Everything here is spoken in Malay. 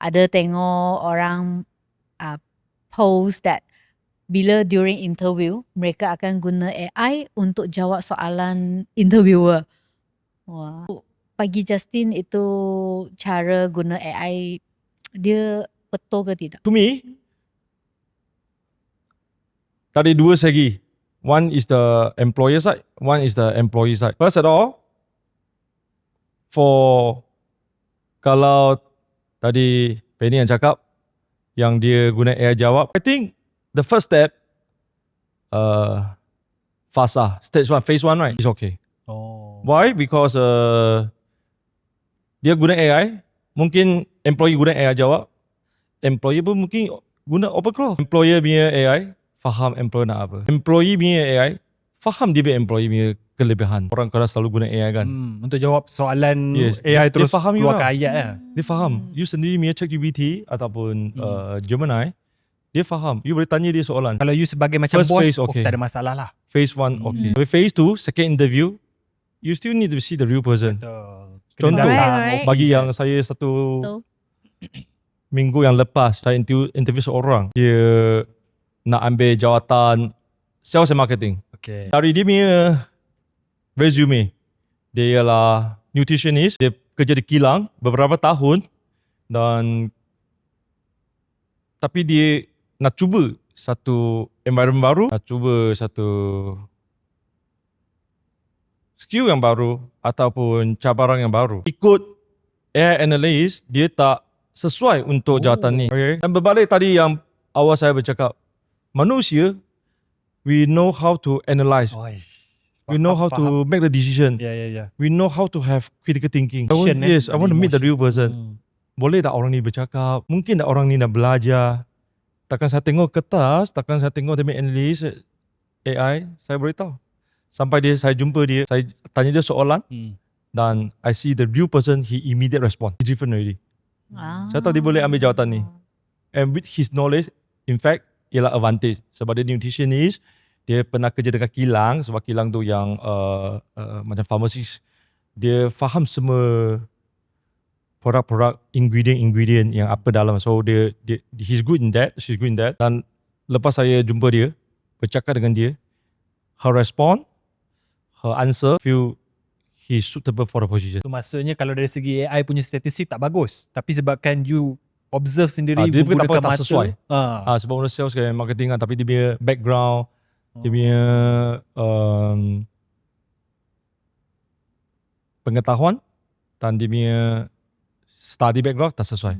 ada tengok orang post that bila during interview mereka akan guna AI untuk jawab soalan interviewer. Wah. Bagi Justin itu cara guna AI dia betul ke tidak? To me, tadi dua segi. One is the employer side, one is the employee side. First of all, kalau tadi Penny yang cakap yang dia guna AI jawab, I think the first step fasa, stage 1, phase 1, right, is okay. Why? Because dia guna AI, mungkin employee guna AI jawab, employer pun mungkin guna overclock. Employer punya AI faham employer nak apa. Employee punya AI faham dia punya employee punya kelebihan. Orang kadang selalu guna AI kan. Untuk jawab soalan dia AI terus faham keluarkan ayat lah. Dia faham. You sendiri punya ChatGPT ataupun Gemini, dia faham. You boleh tanya dia soalan. Kalau you sebagai macam First bos, phase, okay. tak ada masalah lah. Phase 1 okay. Tapi phase 2, second interview, you still need to see the real person. Betul. Contoh, Right. bagi yang saya satu minggu yang lepas, saya interview seorang. Dia nak ambil jawatan sales and marketing. Okay. Dari dia punya resume, dia ialah nutritionist. Dia kerja di kilang beberapa tahun dan tapi dia nak cuba satu environment baru, nak cuba satu skill yang baru ataupun cabaran yang baru. Ikut AI analyst, dia tak sesuai untuk jawatan ni. Okay. Dan berbalik tadi yang awal saya bercakap, manusia, we know how to analyze. We know how to make the decision. Yeah. We know how to have critical thinking. Emotion, I want to meet the real person. Boleh tak orang ni bercakap? Mungkin tak orang ni nak belajar? Takkan saya tengok kertas, takkan saya tengok dia analyst AI, saya boleh tahu. Sampai saya jumpa dia, saya tanya dia soalan dan I see the real person, he immediate respond. It's different already. Saya tahu dia boleh ambil jawatan ni. And with his knowledge, in fact, ialah advantage. Sebab dia nutritionist, dia pernah kerja dekat kilang, sebab kilang tu yang macam pharmacist. Dia faham semua produk-produk, ingredient yang apa dalam. So he's good in that, she's good in that. Dan lepas saya jumpa dia, bercakap dengan dia, her response, her answer, feel he's suitable for the position. So maksudnya kalau dari segi AI punya statistik tak bagus, tapi sebabkan you observe sendiri, dia menggunakan tak mata, sesuai. Sebab orang sales kayak marketing kan, tapi dia punya background, dia punya pengetahuan dan dia punya study background tak sesuai.